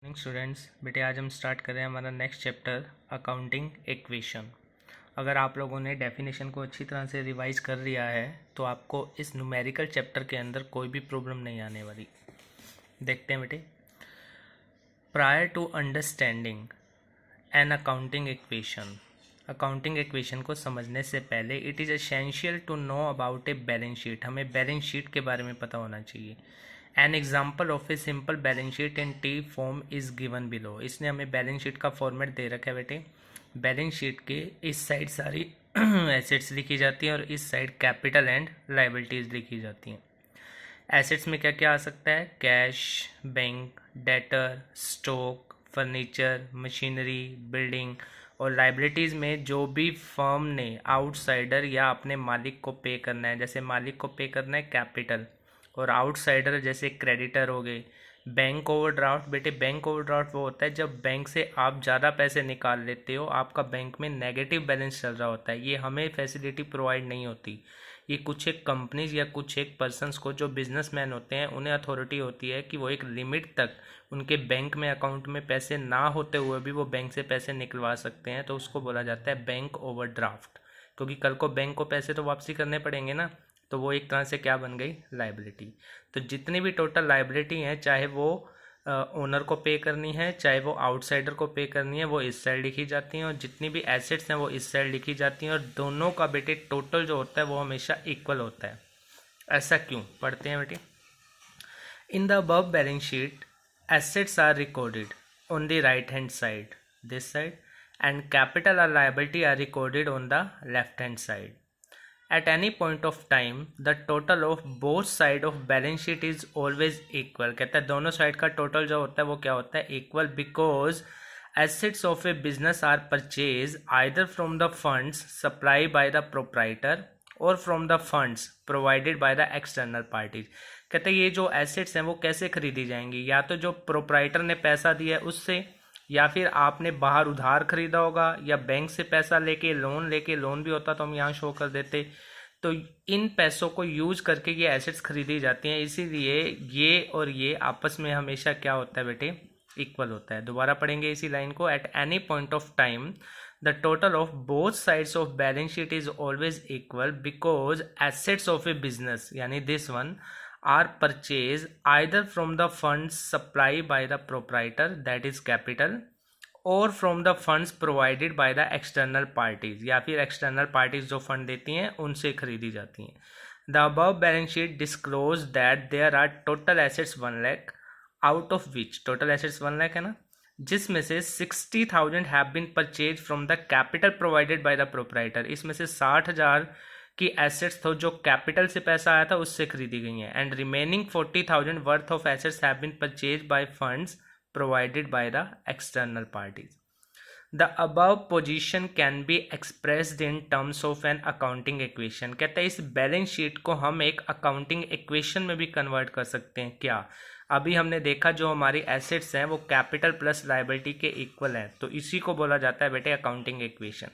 Morning students, बेटे आज हम स्टार्ट कर रहे हैं हमारा नेक्स्ट चैप्टर अकाउंटिंग इक्वेशन। अगर आप लोगों ने डेफिनेशन को अच्छी तरह से रिवाइज कर लिया है तो आपको इस न्यूमेरिकल चैप्टर के अंदर कोई भी प्रॉब्लम नहीं आने वाली। देखते हैं बेटे। Prior to understanding an accounting equation को समझने से पहले it is essential to know about a balance sheet. हमें बैलेंस शीट के बारे में पता होना चाहिए। An example of a simple balance sheet in T form is given below. इसने हमें बैलेंस शीट का फॉर्मेट दे रखा है बेटे। बैलेंस शीट के इस साइड सारी एसेट्स लिखी जाती हैं और इस साइड कैपिटल एंड लाइबिलिटीज लिखी जाती हैं। एसेट्स में क्या क्या आ सकता है? Cash, bank, debtor, stock, furniture, machinery, building. और लाइबिलिटीज़ में जो भी फर्म ने आउटसाइडर या अपने मालिक को पे करना है, जैसे मालिक को पे करना है कैपिटल, और आउटसाइडर जैसे क्रेडिटर हो गए। बैंक ओवरड्राफ्ट, बेटे बैंक ओवरड्राफ्ट वो होता है जब बैंक से आप ज़्यादा पैसे निकाल लेते हो, आपका बैंक में नेगेटिव बैलेंस चल रहा होता है। ये हमें फैसिलिटी प्रोवाइड नहीं होती। ये कुछ एक कंपनीज या कुछ एक पर्सनस को, जो बिजनेसमैन होते हैं, उन्हें अथॉरिटी होती है कि वो एक लिमिट तक उनके बैंक में अकाउंट में पैसे ना होते हुए भी वो बैंक से पैसे निकलवा सकते हैं। तो उसको बोला जाता है बैंक ओवरड्राफ्ट, क्योंकि कल को बैंक को पैसे तो वापसी करने पड़ेंगे ना। तो वो एक तरह से क्या बन गई? लाइबिलिटी। तो जितनी भी टोटल लाइबिलिटी हैं, चाहे वो ओनर को पे करनी है, चाहे वो आउटसाइडर को पे करनी है, वो इस साइड लिखी जाती हैं। और जितनी भी एसेट्स हैं वो इस साइड लिखी जाती हैं। और दोनों का बेटे टोटल जो होता है वो हमेशा इक्वल होता है। ऐसा क्यों? पढ़ते हैं बेटे। In the above balance sheet assets are recorded on the right hand side, this side, and capital or liability are recorded on the left hand side. At any point of time the total of both side of balance sheet is always equal. कहता है दोनों side का total जो होता है वो क्या होता है? Equal, because assets of a business are purchased either from the funds supplied by the proprietor or from the funds provided by the external parties. कहते हैं ये जो एसेट्स हैं वो कैसे खरीदी जाएंगी? या तो जो प्रोप्राइटर ने पैसा दिया है उससे, या फिर आपने बाहर उधार खरीदा होगा, या बैंक से पैसा लेके, लोन भी होता तो हम यहाँ शो कर देते। तो इन पैसों को यूज करके ये एसेट्स खरीदी जाती हैं। इसीलिए ये और ये आपस में हमेशा क्या होता है बेटे? इक्वल होता है। दोबारा पढ़ेंगे इसी लाइन को। At any point of time the total of both sides of balance sheet is always equal because assets of a business, yani this one, are purchased either from the funds supplied by the proprietor, that is capital, or from the funds provided by the external parties, या फिर external parties जो fund देती हैं उनसे खरीदी जाती हैं। The above balance sheet disclose that there are total assets 1 lakh, out of which total assets 1 lakh है ना, जिसमें से 60,000 have been purchase from the capital provided by the proprietor. इसमें से 60,000 की एसेट्स तो जो कैपिटल से पैसा आया था उससे खरीदी गई हैं। And remaining 40,000 worth of assets have been purchase by funds provided by the external parties. The above position can be expressed in terms of an accounting equation. कहते हैं इस बैलेंस शीट को हम एक अकाउंटिंग इक्वेशन में भी convert कर सकते हैं। क्या? अभी हमने देखा जो हमारी एसेट्स हैं वो कैपिटल प्लस लाइबिलिटी के इक्वल है, तो इसी को बोला जाता है बेटे accounting equation.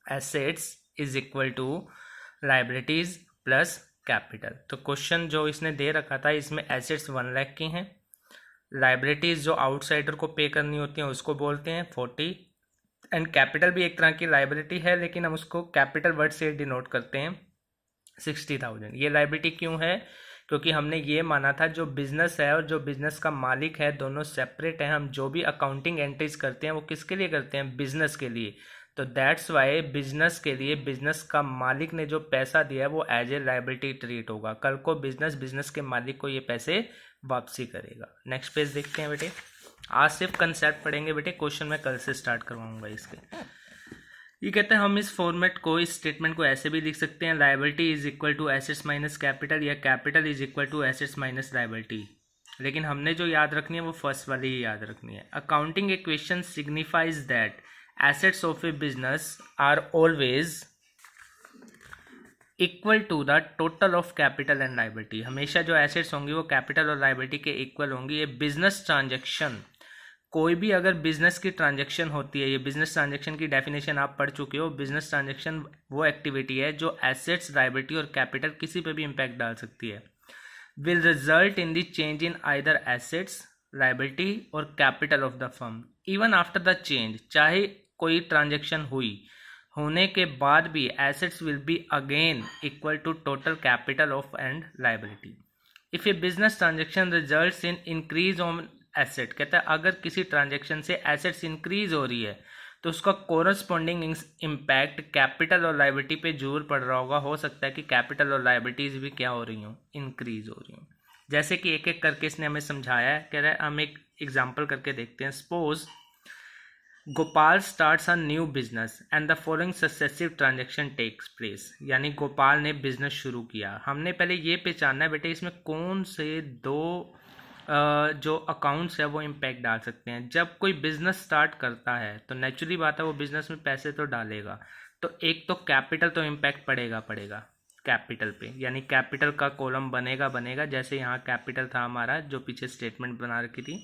Assets is equal to liabilities plus capital. तो क्वेश्चन जो इसने दे रखा था, इसमें एसेट्स 1 लाख की हैं, लाइबिलिटीज जो आउटसाइडर को पे करनी होती हैं उसको बोलते हैं 40, एंड कैपिटल भी एक तरह की लाइबिलिटी है, लेकिन हम उसको कैपिटल वर्ड से डिनोट करते हैं 60,000। ये लाइबिलिटी क्यों है? क्योंकि हमने ये माना था जो बिजनेस है और जो बिजनेस का मालिक है दोनों सेपरेट हैं। हम जो भी अकाउंटिंग एंट्रीज करते हैं वो किसके लिए करते हैं? बिजनेस के लिए। तो दैट्स वाई बिजनेस के लिए बिजनेस का मालिक ने जो पैसा दिया है वो एज ए लाइबिलिटी ट्रीट होगा। कल को बिजनेस के मालिक को ये पैसे वापसी करेगा। नेक्स्ट पेज देखते हैं बेटे। आज सिर्फ कंसेप्ट पढ़ेंगे बेटे, क्वेश्चन मैं कल से स्टार्ट करवाऊंगा इसके। ये कहते हैं हम इस फॉर्मेट को, इस स्टेटमेंट को ऐसे भी लिख सकते हैं, liability is equal to assets minus capital, या capital is equal to assets minus liability. लेकिन हमने जो याद रखनी है वो फर्स्ट वाली ही याद रखनी है। Accounting equation signifies that assets of a business are always equal to the total of capital and liability. हमेशा जो एसेट्स होंगी वो कैपिटल और लाइबिलिटी के इक्वल होंगी। ये बिजनेस ट्रांजेक्शन, कोई भी अगर बिजनेस की ट्रांजैक्शन होती है, ये बिजनेस ट्रांजैक्शन की डेफिनेशन आप पढ़ चुके हो। बिजनेस ट्रांजैक्शन वो एक्टिविटी है जो एसेट्स, लायबिलिटी और कैपिटल किसी पे भी इम्पैक्ट डाल सकती है। Will result in the change in either assets, liability और capital of the firm even after the change, चाहे कोई ट्रांजेक्शन हुई होने के बाद भी assets will be again equal to total capital of and liability. If a business transaction results in increase on asset, कहता है अगर किसी ट्रांजेक्शन से एसेट्स इंक्रीज हो रही है तो उसका कोरस्पॉन्डिंग इम्पैक्ट कैपिटल और लायबिलिटी पे जरूर पड़ रहा होगा। हो सकता है कि कैपिटल और लायबिलिटीज भी क्या हो रही हों, इंक्रीज हो रही हों। जैसे कि एक एक करके इसने हमें समझाया है, कह रहा है हम एक एग्जांपल करके देखते हैं। Suppose Gopal starts a new business and the following successive transaction takes place, यानी गोपाल ने बिजनेस शुरू किया। हमने पहले ये पहचानना है बेटे इसमें कौन से दो जो अकाउंट्स है वो इम्पैक्ट डाल सकते हैं। जब कोई बिजनेस स्टार्ट करता है तो नेचुरली बात है वो बिजनेस में पैसे तो डालेगा, तो एक तो कैपिटल तो इम्पैक्ट पड़ेगा कैपिटल पे, यानी कैपिटल का कॉलम बनेगा जैसे यहाँ कैपिटल था हमारा जो पीछे स्टेटमेंट बना रखी थी।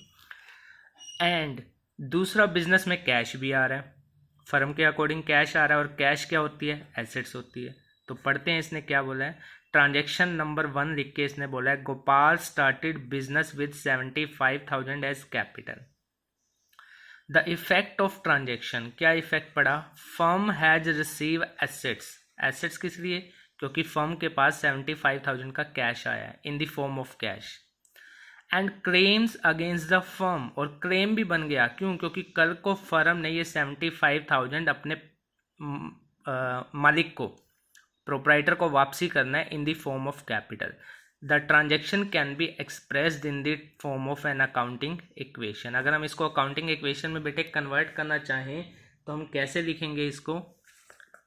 एंड दूसरा बिजनेस में कैश भी आ रहा है, फर्म के अकॉर्डिंग कैश आ रहा है, और कैश क्या होती है, एसेट्स होती है। तो पढ़ते हैं इसने क्या बोला है। ट्रांजेक्शन नंबर 1 लिख के इसने बोला है Gopal started business with 75,000 as capital. The effect of transaction, क्या इफेक्ट पड़ा, फर्म हैज रिसीव एसेट्स किस लिए, क्योंकि फर्म के पास 75,000 का कैश आया है in the form of cash. And claims against the firm, और क्लेम भी बन गया, क्यों, क्योंकि कल को फर्म ने ये 75,000 अपने मालिक को, प्रोप्राइटर को वापसी करना है in the form of capital. The transaction can be expressed in the form of an accounting equation. अगर हम इसको अकाउंटिंग इक्वेशन में बेटे कन्वर्ट करना चाहें तो हम कैसे लिखेंगे इसको,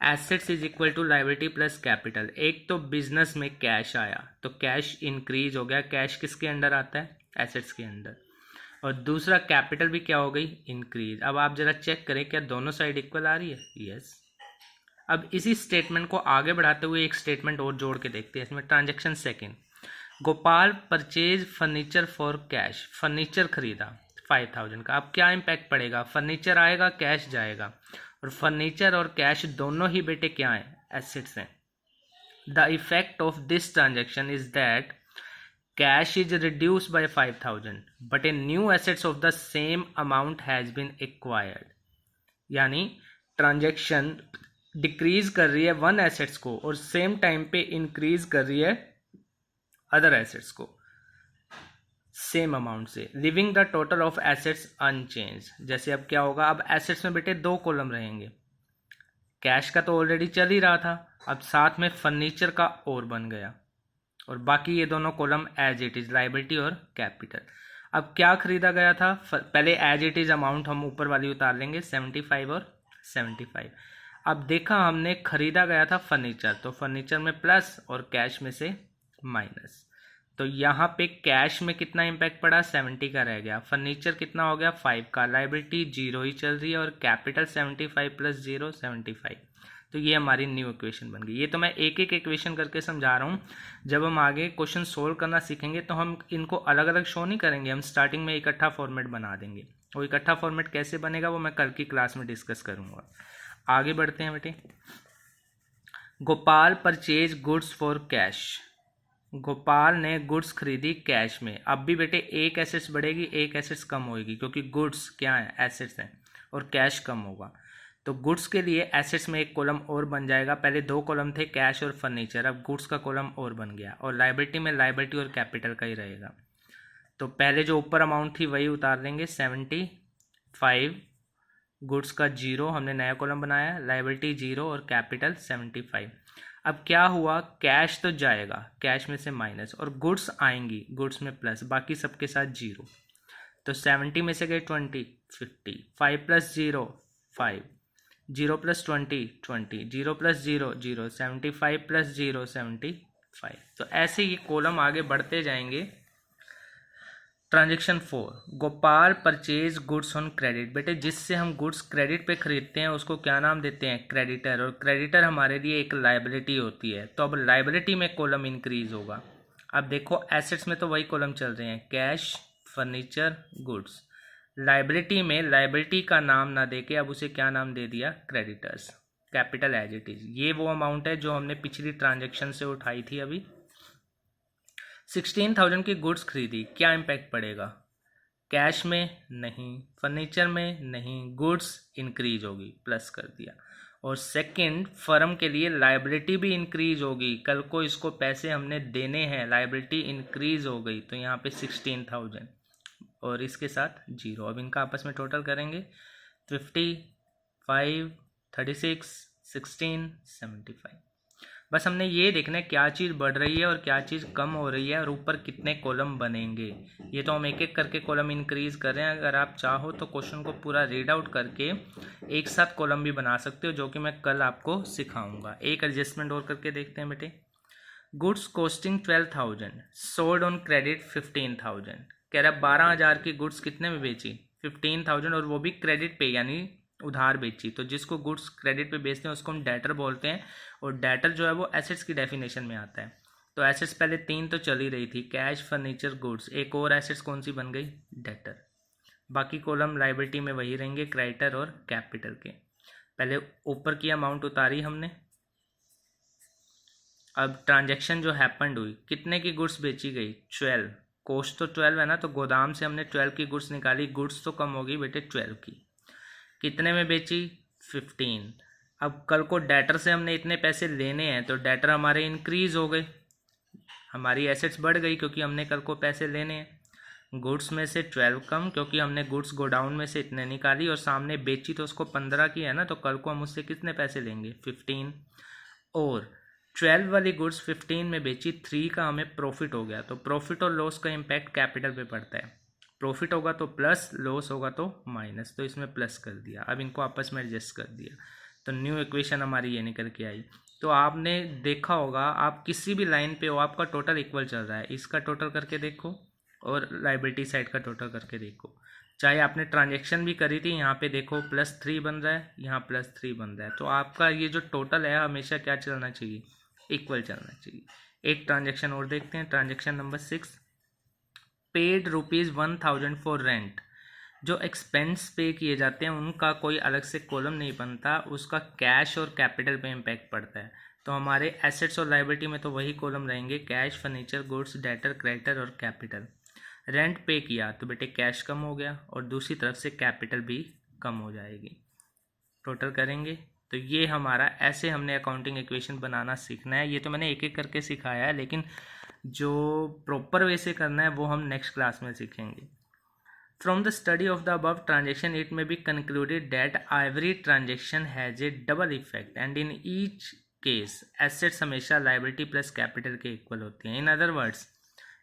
assets is equal to liability plus capital. एक तो बिजनेस में कैश आया तो कैश इंक्रीज हो गया, कैश किसके अंडर आता है, एसेट्स के अंडर, और दूसरा कैपिटल भी क्या हो गई, इंक्रीज। अब आप जरा चेक करें क्या दोनों साइड इक्वल आ रही है, यस। अब इसी स्टेटमेंट को आगे बढ़ाते हुए एक स्टेटमेंट और जोड़ के देखते हैं इसमें। Transaction second, Gopal purchase furniture for cash, furniture खरीदा 5,000 का। अब क्या इम्पैक्ट पड़ेगा, फर्नीचर आएगा कैश जाएगा, और फर्नीचर और कैश दोनों ही बेटे क्या हैं, एसेट्स हैं। The effect of this transaction is that cash is reduced by 5,000 but a new assets of the same amount has been acquired, यानी ट्रांजेक्शन डिक्रीज कर रही है वन एसेट्स को और सेम टाइम पे इंक्रीज कर रही है अदर एसेट्स को सेम अमाउंट से, leaving the total of assets unchange. जैसे अब क्या होगा, अब एसेट्स में बेटे दो कॉलम रहेंगे, कैश का तो ऑलरेडी चल ही रहा था, अब साथ में फर्नीचर का और बन गया, और बाकी ये दोनों column as it is liability और कैपिटल। अब क्या खरीदा गया था, पहले एज इट इज अमाउंट हम ऊपर वाली उतार लेंगे 75 और 75। अब देखा हमने खरीदा गया था फर्नीचर, तो फर्नीचर में प्लस और कैश में से माइनस, तो यहाँ पे कैश में कितना इम्पैक्ट पड़ा, 70 का रह गया, फर्नीचर कितना हो गया 5 का, लायबिलिटी 0 ही चल रही है, और कैपिटल 75 प्लस 0 75। तो ये हमारी न्यू इक्वेशन बन गई। ये तो मैं एक एक इक्वेशन करके समझा रहा हूँ, जब हम आगे क्वेश्चन सोल्व करना सीखेंगे तो हम इनको अलग अलग शो नहीं करेंगे, हम स्टार्टिंग में इकट्ठा फॉर्मेट बना देंगे। वो इकट्ठा फॉर्मेट कैसे बनेगा वो मैं कल की क्लास में डिस्कस करूँगा। आगे बढ़ते हैं बेटे। Gopal purchase goods for cash, Gopal ने गुड्स खरीदी कैश में। अब भी बेटे एक एसेट्स बढ़ेगी एक एसेट्स कम होगी, क्योंकि गुड्स क्या है, एसेट्स हैं, और कैश कम होगा। तो गुड्स के लिए एसेट्स में एक कॉलम और बन जाएगा, पहले दो कॉलम थे कैश और फर्नीचर, अब गुड्स का कॉलम और बन गया, और लायबिलिटी में लायबिलिटी और कैपिटल का ही रहेगा। तो पहले जो ऊपर अमाउंट थी वही उतार देंगे 75, गुड्स का 0, हमने नया कॉलम बनाया, लायबिलिटी 0 और कैपिटल 75। अब क्या हुआ, कैश तो जाएगा, कैश में से माइनस, और गुड्स आएंगी, गुड्स में प्लस, बाकी सबके साथ 0। तो 70 में से गए 20 50, 5 प्लस 0 5, 0 प्लस 20 20, 0 प्लस 0 0, 75 प्लस 0 75। तो ऐसे ये कॉलम आगे बढ़ते जाएंगे। Transaction 4, Gopal purchase goods on credit. बेटे जिससे हम गुड्स क्रेडिट पे खरीदते हैं उसको क्या नाम देते हैं, क्रेडिटर, और क्रेडिटर हमारे लिए एक लायबिलिटी होती है। तो अब लायबिलिटी में कॉलम इंक्रीज होगा। अब देखो एसेट्स में तो वही कॉलम चल रहे हैं, कैश फर्नीचर गुड्स। लायबिलिटी में लायबिलिटी का नाम ना देके अब उसे क्या नाम दे दिया, creditors, capital as it is. ये वो अमाउंट है जो हमने पिछली ट्रांजेक्शन से उठाई थी अभी। 16,000 की गुड्स खरीदी, क्या इम्पैक्ट पड़ेगा, कैश में नहीं, फर्नीचर में नहीं, गुड्स इंक्रीज होगी, प्लस कर दिया। और सेकंड, फर्म के लिए लायबिलिटी भी इंक्रीज होगी, कल को इसको पैसे हमने देने हैं, लायबिलिटी इंक्रीज हो गई, तो यहाँ पे 16,000 और इसके साथ 0। अब इनका आपस में टोटल करेंगे, 55, 36, 16, 75। बस हमने ये देखना है क्या चीज़ बढ़ रही है और क्या चीज़ कम हो रही है और ऊपर कितने कॉलम बनेंगे। ये तो हम एक एक करके कॉलम इंक्रीज कर रहे हैं। अगर आप चाहो तो क्वेश्चन को पूरा रीड आउट करके एक साथ कॉलम भी बना सकते हो, जो कि मैं कल आपको सिखाऊंगा। एक एडजस्टमेंट और करके देखते हैं बेटे। Goods costing 12,000 sold on credit 15,000। कह रहा है 12,000 की गुड्स कितने में बेची, 15,000, और वो भी क्रेडिट पे यानी उधार बेची। तो जिसको गुड्स क्रेडिट पे बेचते हैं उसको हम डेटर बोलते हैं, और डेटर जो है वो एसेट्स की डेफिनेशन में आता है। तो एसेट्स पहले 3 तो चल ही रही थी, कैश, फर्नीचर, गुड्स। एक और एसेट्स कौन सी बन गई, डेटर। बाकी कॉलम लायबिलिटी में वही रहेंगे, क्रेडिटर और कैपिटल के। पहले ऊपर की अमाउंट उतारी हमने। अब ट्रांजैक्शन जो हैपेंड हुई, कितने की गुड्स बेची गई, 12। कॉस्ट तो 12 है ना, तो गोदाम से हमने 12 की गुड्स निकाली, गुड्स तो कम होगी बेटे 12 की। कितने में बेची, 15। अब कल को डेटर से हमने इतने पैसे लेने हैं, तो डेटर हमारे इंक्रीज हो गए, हमारी एसेट्स बढ़ गई क्योंकि हमने कल को पैसे लेने हैं। गुड्स में से 12 कम, क्योंकि हमने गुड्स गोडाउन में से इतने निकाली और सामने बेची तो उसको 15 की है ना, तो कल को हम उससे कितने पैसे लेंगे, 15। और 12 वाली गुड्स 15 में बेची, 3 का हमें प्रॉफिट हो गया। तो प्रॉफिट और लॉस का इम्पैक्ट कैपिटल पे पड़ता है, प्रॉफिट होगा तो प्लस, लॉस होगा तो माइनस, तो इसमें प्लस कर दिया। अब इनको आपस में एडजस्ट कर दिया, तो न्यू इक्वेशन हमारी ये निकल के आई। तो आपने देखा होगा, आप किसी भी लाइन पे हो, आपका टोटल इक्वल चल रहा है, इसका टोटल करके देखो और लाइबिलिटी साइड का टोटल करके देखो। चाहे आपने ट्रांजेक्शन भी करी थी, यहाँ पे देखो +3 बन रहा है, यहाँ +3 बन रहा है, तो आपका ये जो टोटल है हमेशा क्या चलना चाहिए, इक्वल चलना चाहिए। एक ट्रांजेक्शन और देखते हैं, transaction number 6। Paid ₹1,000 for rent. जो एक्सपेंस पे किए जाते हैं उनका कोई अलग से कॉलम नहीं बनता, उसका कैश और कैपिटल पे इम्पैक्ट पड़ता है। तो हमारे एसेट्स और लायबिलिटी में तो वही कॉलम रहेंगे, cash, furniture, goods, debtor, creditor और कैपिटल। रेंट पे किया तो बेटे कैश कम हो गया और दूसरी तरफ से कैपिटल भी कम हो जाएगी। टोटल करेंगे तो ये हमारा, ऐसे हमने अकाउंटिंग इक्वेशन बनाना सीखना है। ये तो मैंने एक एक करके सिखाया है, लेकिन जो प्रॉपर वे से करना है वो हम नेक्स्ट क्लास में सीखेंगे। From the study of the above transaction, it may be concluded that every transaction has a double effect, and in each case, assets हमेशा liability plus capital के equal होती हैं. In other words,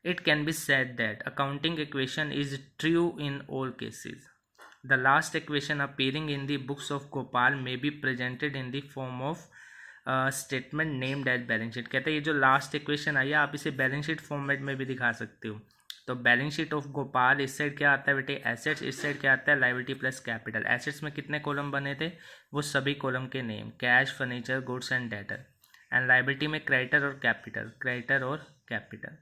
it can be said that accounting equation is true in all cases. The last equation appearing in the books of Gopal may be presented in the form of statement named as balance sheet. कहते हैं ये जो last equation आई है आप इसे balance sheet format में भी दिखा सकते हो। तो बैलेंस शीट ऑफ गोपाल, इस साइड क्या आता है बेटे, एसेट्स, इस साइड क्या आता है, लायबिलिटी प्लस कैपिटल। एसेट्स में कितने कॉलम बने थे, वो सभी कॉलम के name, cash, furniture, goods and debtor. And liability में क्रेडिटर और कैपिटल, क्रेडिटर और कैपिटल।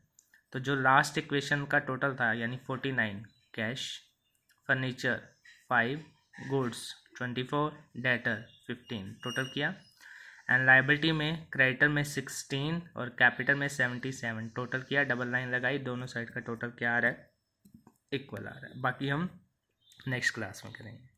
तो जो लास्ट इक्वेशन का टोटल था यानी 49, cash, furniture 5, goods 24, debtor 15, total किया। एंड लायबिलिटी में क्रेडिटर में 16 और कैपिटल में 77, टोटल किया, डबल लाइन लगाई, दोनों साइड का टोटल क्या आ रहा है, इक्वल आ रहा है। बाकी हम नेक्स्ट क्लास में करेंगे।